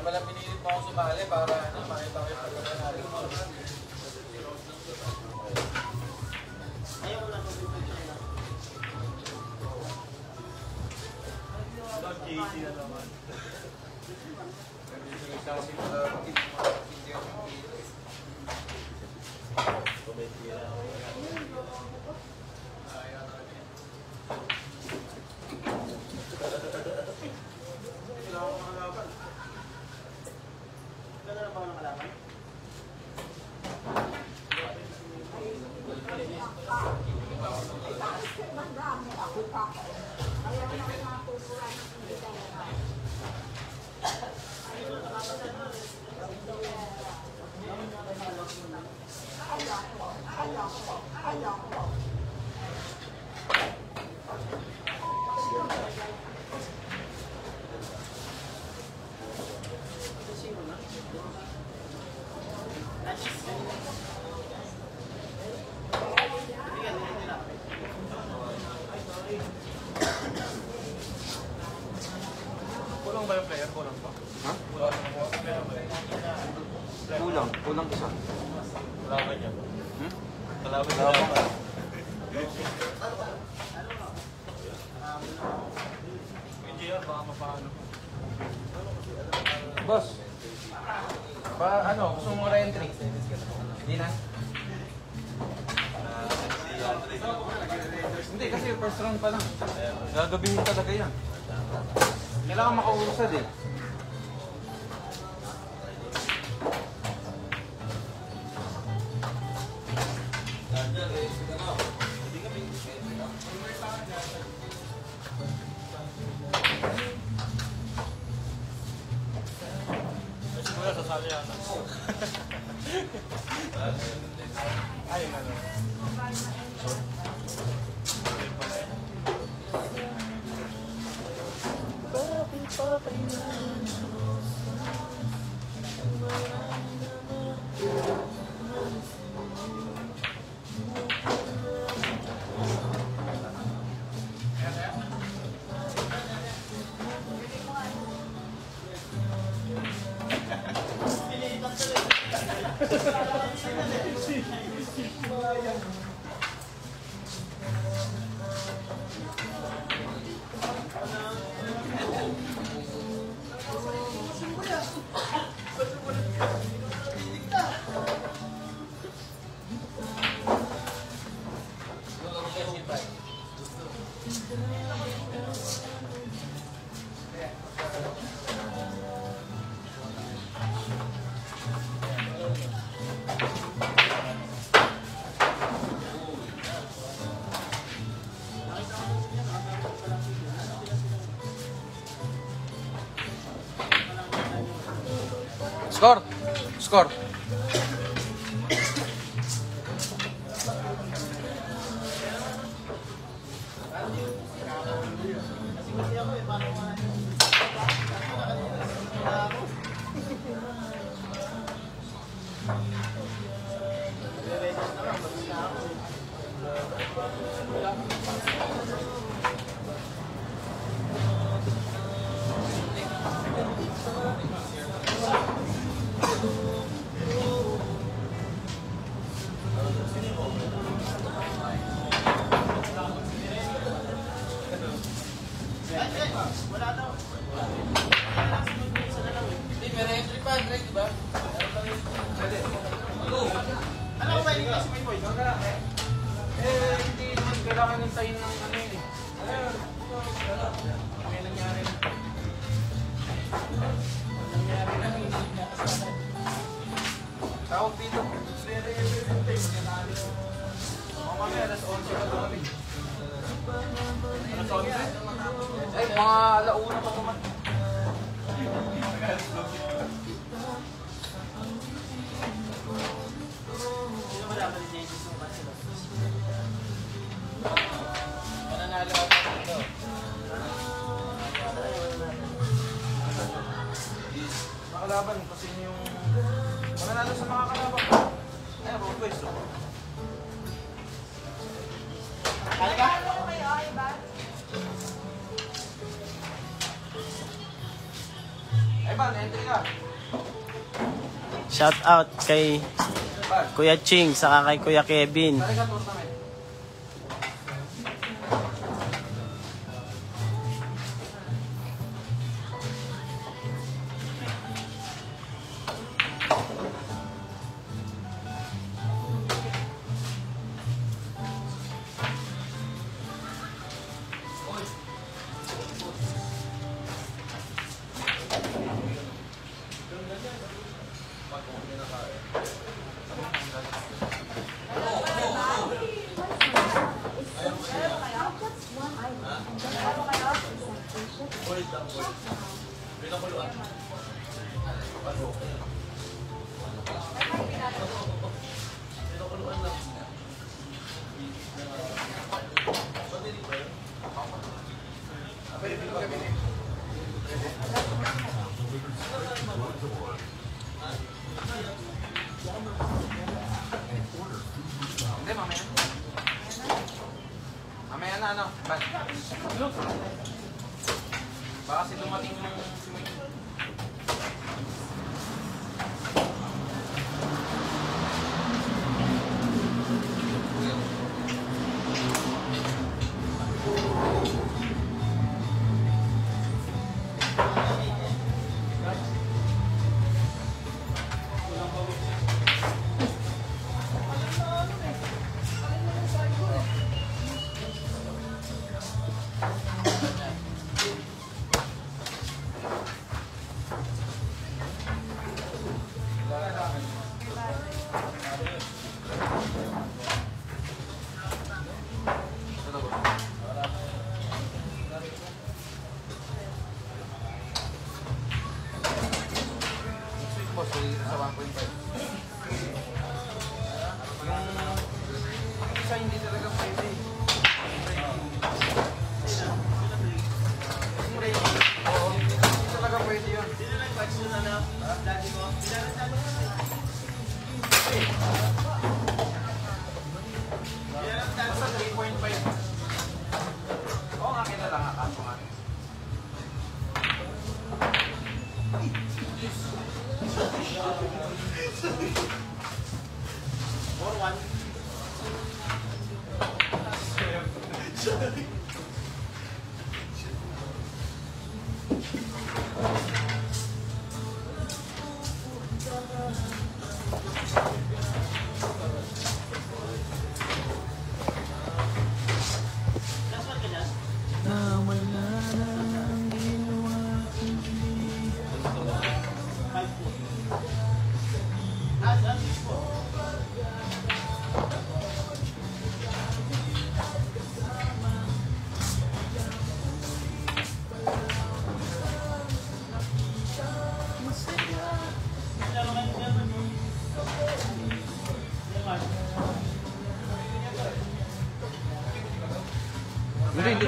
Pala pinilit mo ako sumali para ano, makita ko yung pagkakanari mo. Ayaw ko lang kung ito siya. Don't JC na naman. Kulang ba yung player? Kulang pa? Ha? Kulang. Kulang isa. Kalaban niya. Kalaban niya. Medyo baka mapaano. Boss. Ba ano? Gusto mo re-entry? Hindi na? Hindi kasi first round pa lang. Gagabihin talaga yan. Kailangan makausad eh. Siguro sasali yan. Ay, ano. Score! Score! Hindi naman kailangan hintayin ng ano yun eh. May nangyari na. Tawag dito. Mamaya, alas 11 ka kami. Alas 11? Ay, mga alauna pa naman. Mananalo ako dito. Makalaban kasi yung mananalo sa mga kalaban. Ay, wrong question. Halika! Ay, Ban, entry ka. Shout out kay Kuya Ching saka kay Kuya Kevin. Halika, tournament. Hindi, mamaya. Mamaya na, ano? Baka kasi dumating yung simuin. Sa 1.5. Yung isa hindi talaga pwede. Yung rating. Oo, hindi talaga pwede yun. Basta 3.5. Oo nga, kita lang ako nga. More one. hindi.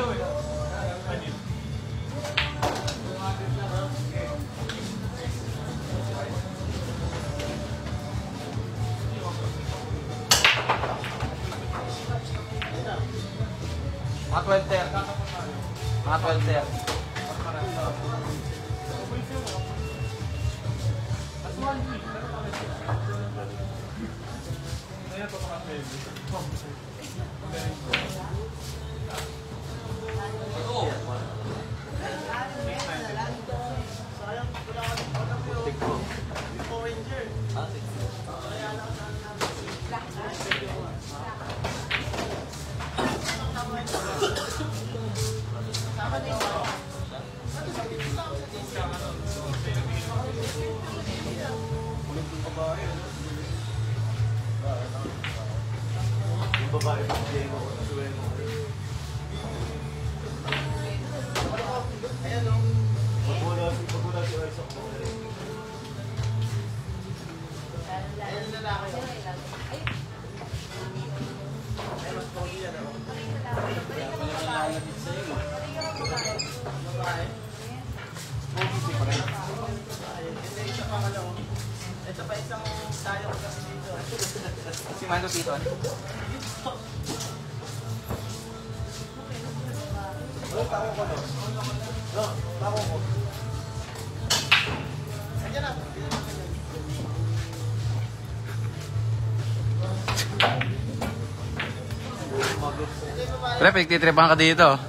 Mga 12-30. Mga 12-30. Ito pa isang tayo kasi dito. Si Mando dito. Tako ko no. No, tako ko. Ayan na. Pre, pagtitripan ka dito.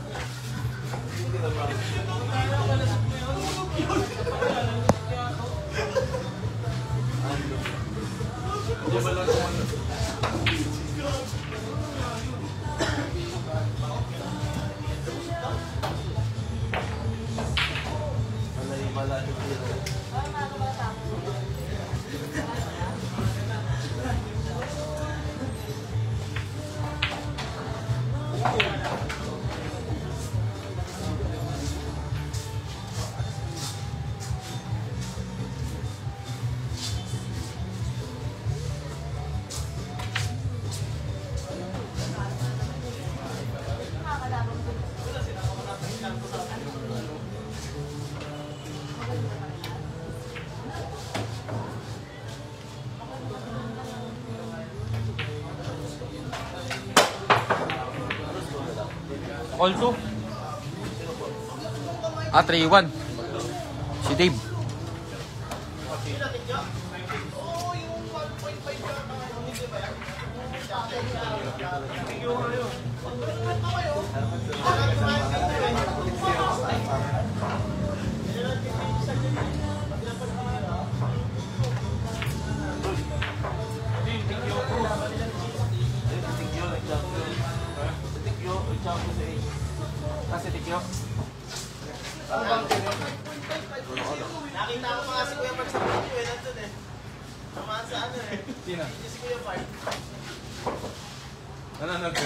All 2. 3-1. Si Dave. Kasi tikyo. Nakita ko mga si Kuya Park sa video eh, nandun eh. Namaan sa ano eh. Sino? Si Kuya Park. Nanonood ko.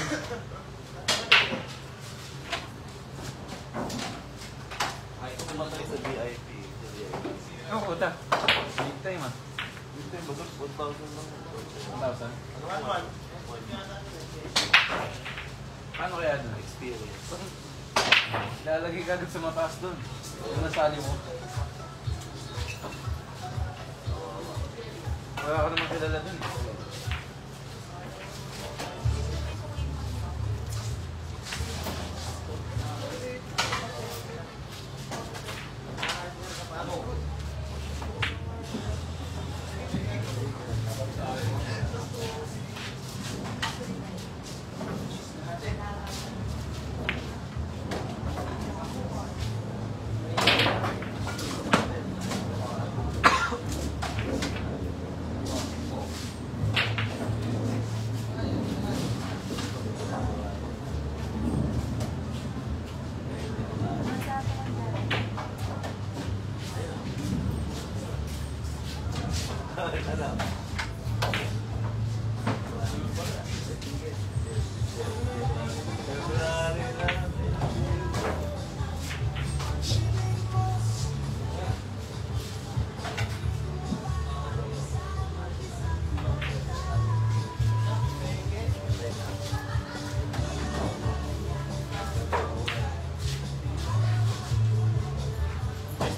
Ay, kumatay sa VIP. Ano ko ta? Big time ah. Dito yung bagot, 1,000 lang. 1,000? One. Paano kaya doon? Experience. Lalagay ka doon sa mataas doon. Yung nasali mo. Wala ka naman kilala doon.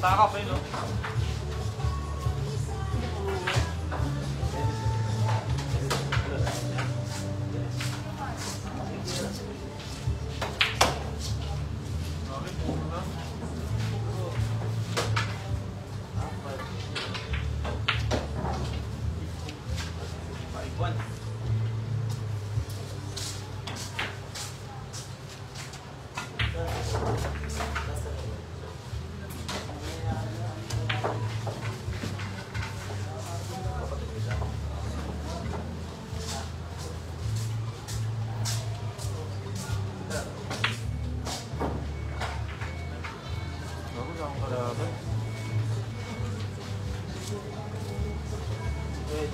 Taka pa yun, no?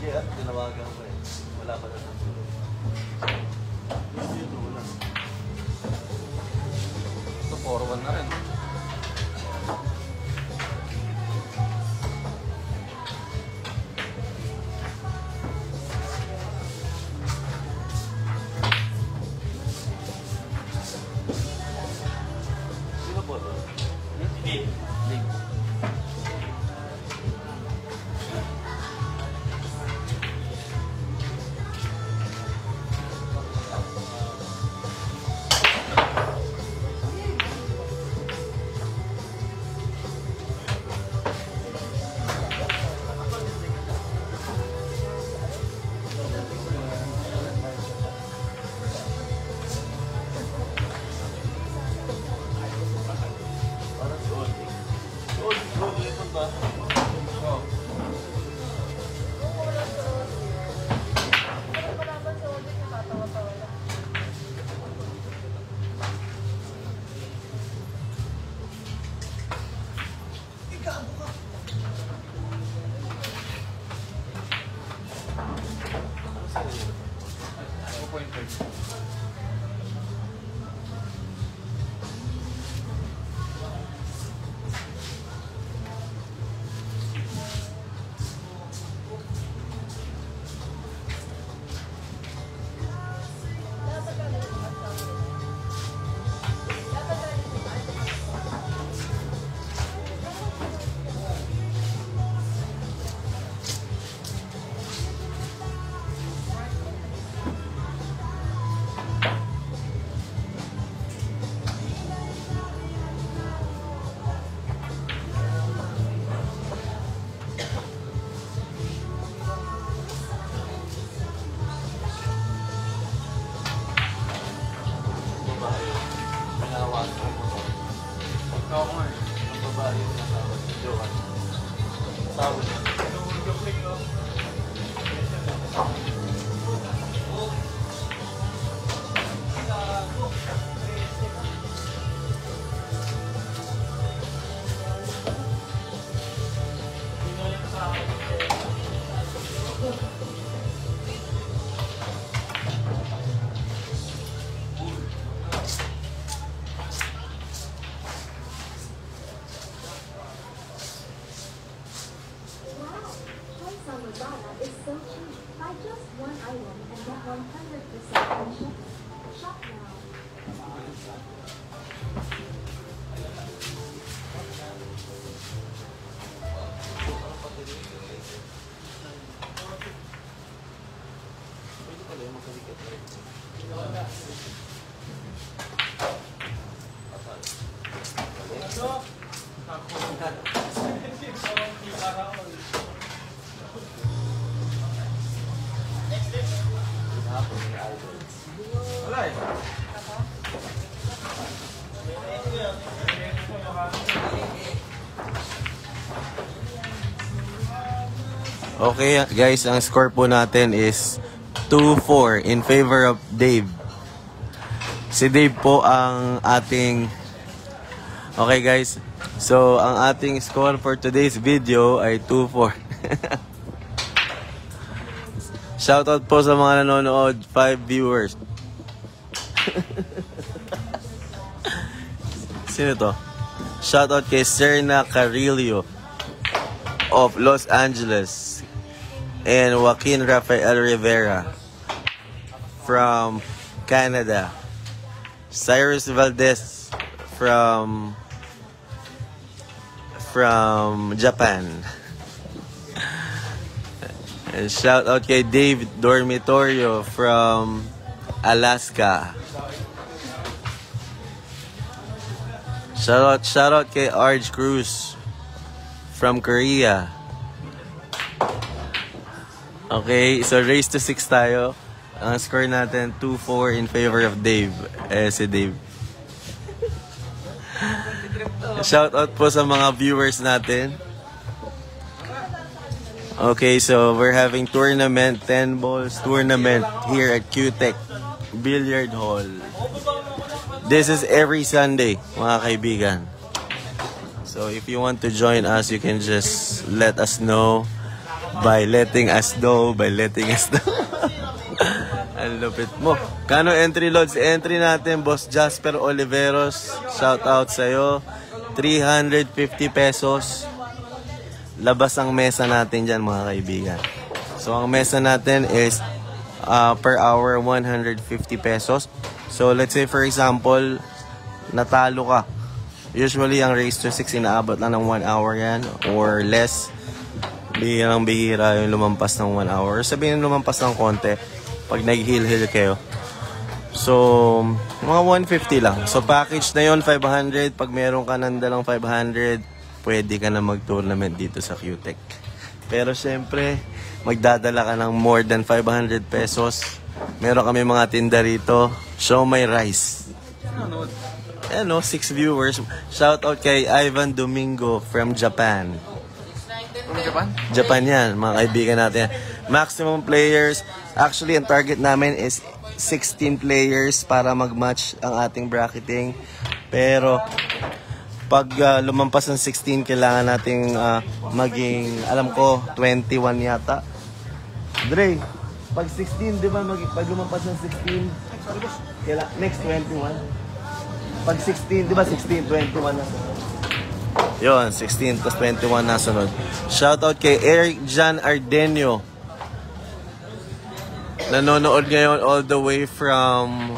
Kaya at tinawagan ko eh. Wala pa na sa tulog. Dito wala. Ito, 4-1 na rin. Sino po to? Hindi. Parang si Oldie. Si Oldie, Oldie ito ba? Oh. Ano sa inyo? 2.5. Babae. Pinahawakan ko mo to. Oo nga eh. Ang babae yung asawa ni Johan. Asawa niya. Choice on Lazada is so cheap. Buy just one item and get 100% free shipping. Shop now. Pwede pala yung makalikat na ito. Hapon ni Idol. Wala eh. Okay guys, ang score po natin is 2-4 in favor of Dave. Si Dave po ang ating... Okay guys, so ang ating score for today's video ay 2-4. Shoutout po sa mga nanonood, 5 viewers. Sino to? Shoutout kay Serna Carillo of Los Angeles and Joaquin Rafael Rivera from Canada. Cyrus Valdez from from Japan. And shout out kay Dave Dormitorio from Alaska. Shout out kay Arj Cruz from Korea. Okay, so race to 6 tayo. Ang score natin 2-4 in favor of Dave. Si Dave. Shout out po sa mga viewers natin. Okay, so we're having tournament, 10 balls tournament here at QTech Billiard Hall. This is every Sunday, mga kaibigan. So if you want to join us, you can just let us know by letting us know. Ang lupit mo. Kano entry loads? Entry natin, Boss Jasper Oliveros. Shout out sa'yo. 350 pesos. Labas ang mesa natin dyan, mga kaibigan. So, ang mesa natin is per hour 150 pesos. So, let's say for example, natalo ka. Usually, ang race to 6 inaabot lang ng 1 hour yan or less. Bihirang bihira yung lumampas ng 1 hour. Sabihin lumampas ng konti pag nag-heal-heal kayo. So, mga 150 lang. So, package na yon 500. Pag meron ka ng dalang 500, pwede ka na mag-tournament dito sa QTech. Pero syempre, magdadala ka ng more than 500 pesos. Meron kami mga tinda rito. Show my rice. Ano, 6 viewers. Shout out kay Ivan Domingo from Japan. From Japan? Japan yan, mga kaibigan natin. Maximum players. Actually, ang target namin is 16 players para mag-match ang ating bracketing. Pero pag lumampas ng 16, kailangan nating maging, alam ko, 21 yata. Dre, pag 16, di ba, pag lumampas ng 16, next 21. Pag 16, di ba, 16, 21 na sunod. Yun, 16 plus 21 na sunod. Shoutout kay Eric Jan Ardenio. Nanonood ngayon all the way from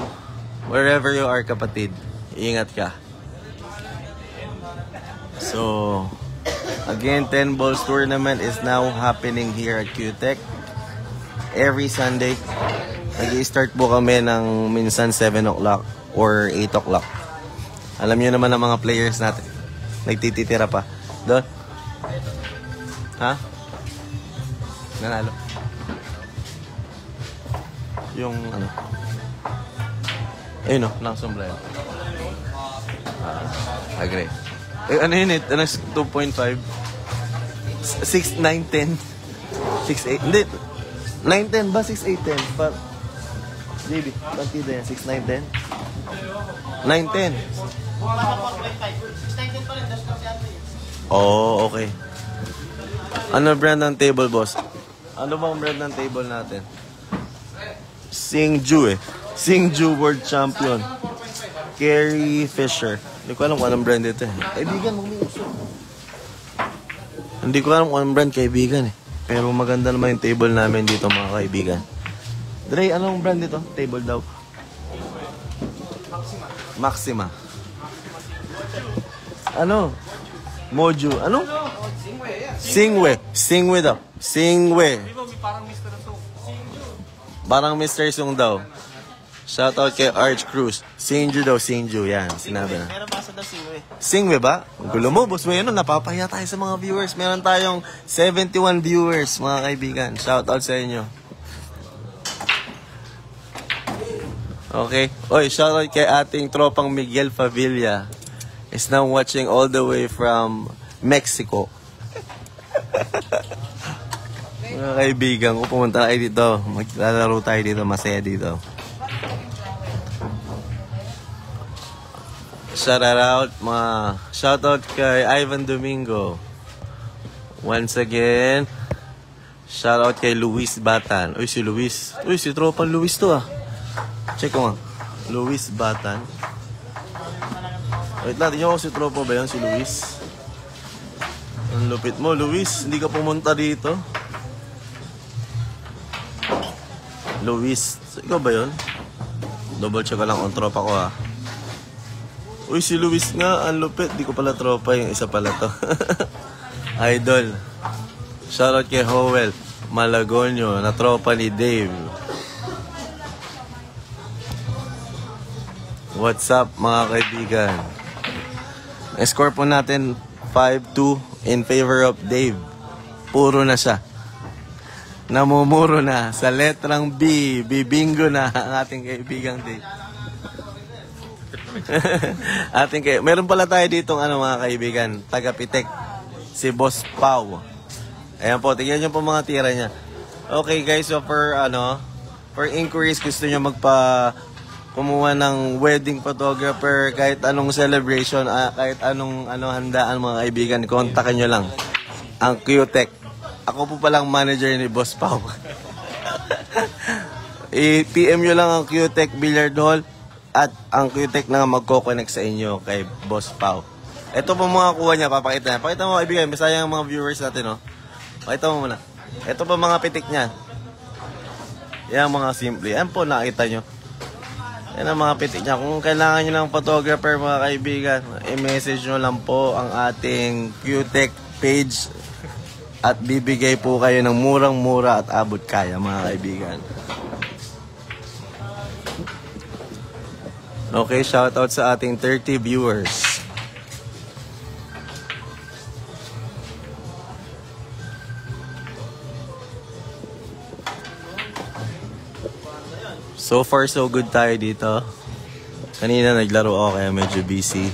wherever you are, kapatid. Ingat ka. So, again, 10 balls tournament is now happening here at QTech. Every Sunday, nag-i-start po kami ng minsan 7 o'clock or 8 o'clock. Alam niyo naman ang mga players natin. Nagtititira pa. Doon? Ha? Nanalo? Yung ano? Ayun o, nakasombrero. Agree. Eh, ano yun eh? Ano, 2.5? 6, 9, 10? 6, 8? Hindi. 9, 10 ba? 6, 8, 10? Pa JB, partida yan. 6, 9, 10? 9, 10. Oh, okay. Ano brand ng table, boss? Ano bang brand ng table natin? Singju eh. Singju World Champion. Carrie Fisher. Hindi ko alam kung anong brand ito eh. Kaibigan, umiusok. Hindi ko alam kung anong brand, kaibigan eh. Pero maganda naman yung table namin dito, mga kaibigan. Dre, anong brand dito? Table daw. Maxima. Ano? Moju. Ano? Singwe. Singwe daw. Singwe. Parang Mr. Sung daw. Shoutout kay Arch Cruz. Singju daw, Singju. Yan, sinabi na. Meron ba sa daw Singwe? Singwe ba? Gulo mo, boss mo yun. Napapahiya tayo sa mga viewers. Meron tayong 71 viewers, mga kaibigan. Shoutout sa inyo. Okay. Oy, shoutout kay ating tropang Miguel Favilla. Is now watching all the way from Mexico. Mga kaibigan ko, pumunta kayo dito. Maglalaro tayo dito. Masaya dito. Shoutout kay Ivan Domingo. Once again, shoutout kay Luis Batan. Uy, si Luis. Uy, si tropang Luis to ah. Check ko nga. Luis Batan. Wait lang, tingnan ko si tropa ba yan, si Luis? Ang lupit mo, Luis. Hindi ka pumunta dito. Luis. Ikaw ba yun? Double check ko lang ang tropa ko ha. Uy, si Luis nga, ang lupit. Di ko pala tropa, yung isa pala to. Idol. Shoutout kay Howell Malagonyo, na tropa ni Dave. What's up mga kaibigan? Ang score po natin 5-2 in favor of Dave. Puro na siya. Namumuro na sa letrang B. Bibingo na ang ating kaibigang Dave. Meron pala tayo ditong mga kaibigan, taga-Pitek, si Boss Pau. Ayan po, tingnan nyo po mga tira niya. Okay guys, so for inquiries, gusto nyo kumuha ng wedding photographer, kahit anong celebration, kahit anong handaan mga kaibigan, kontakin nyo lang ang Q-Tech. Ako po palang manager ni Boss Pau. I-PM nyo lang ang Q-Tech Billiard Hall at ang Q-Tech na magko-connect sa inyo kay Boss Pau. Ito po mga kuha niya, papakita niya. Pakita mo kaibigan, masaya ang mga viewers natin, no? Pakita mo muna. Ito po mga pitik niya. Yan mga simple. Yan po, nakita nyo. Yan ang mga pitik niya. Kung kailangan nyo ng photographer mga kaibigan, i-message nyo lang po ang ating Q-Tech page at bibigay po kayo ng murang-mura at abot kaya mga kaibigan. Okay, shoutout sa ating 30 viewers. So far, so good tayo dito. Kanina naglaro ako kaya medyo busy.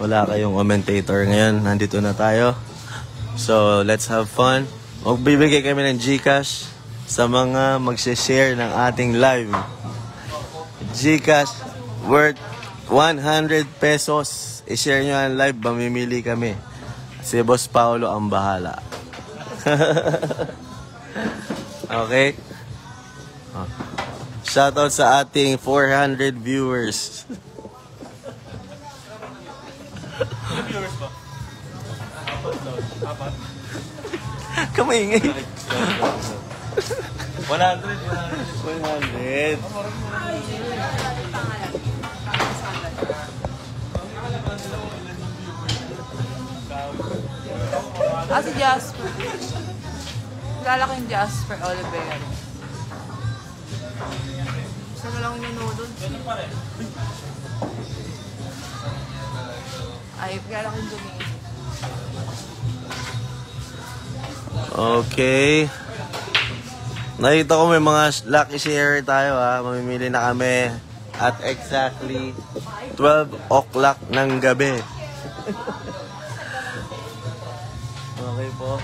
Wala kayong commentator. Ngayon, nandito na tayo. So, let's have fun. Magbibigay kami ng GCash sa mga mag-share ng ating live. GCash worth 100 pesos. I-share nyo ang live, mamimili kami. Si Boss Paolo ang bahala. Okay? Oh. Shoutout sa ating 400 viewers. Ilang viewers ba? Apat. Kamingay. 100. 100. Si Jasper. Kilala ko yung Jasper Oliveira. Gusto mo lang yung noodles? Ay, kilala ko yung Dominic. Okay. Nakita ko may mga lucky share tayo ha. Mamimili na kami at exactly 12 o'clock ng gabi. Okay po.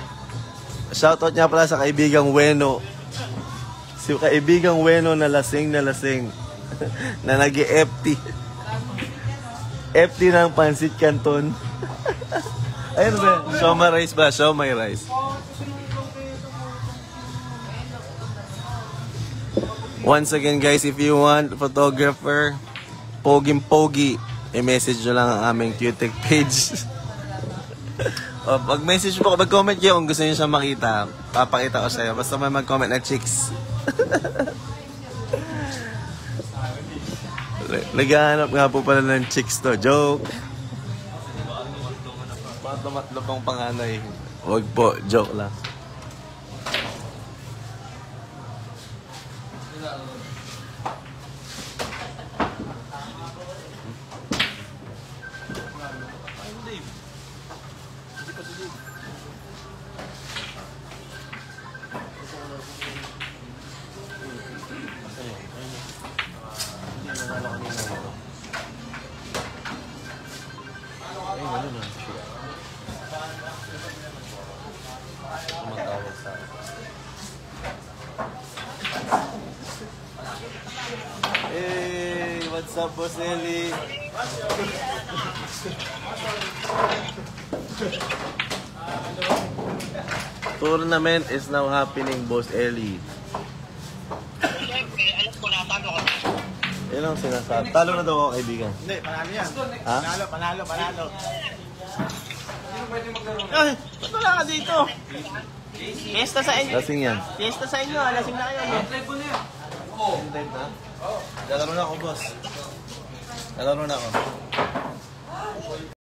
Shoutout niya pala sa kaibigang Weno. Si kaibigang Weno na lasing na nag-FT. FT ng Pansit Canton. Ayun ba? Show my rice ba? Show my rice. Once again guys, if you want photographer, poging-pogi, i-message nyo lang ang aming Q-Tech page. Pag-message mo, mag-comment kayo kung gusto nyo siya makita. Papakita ko sa'yo. Basta may mag-comment na chicks. Naghahanap nga po pala ng chicks to. Joke. Matlo-matlo pang panganay. Huwag po, joke lang. Hey, what's up, Boss Eli? Tournament is now happening, Boss Eli. Siyempre, alam ko na talo ka. Yan ang sinasabi. Talo na daw ako, kaibigan. Hindi, panalo yan. Ha? Panalo. Ay, ba't wala ka dito? Fiesta sa inyo. Lasing yan. Fiesta sa inyo, lasing na kayo. Live na? Lalaro na ako, boss. Nalaro na ako.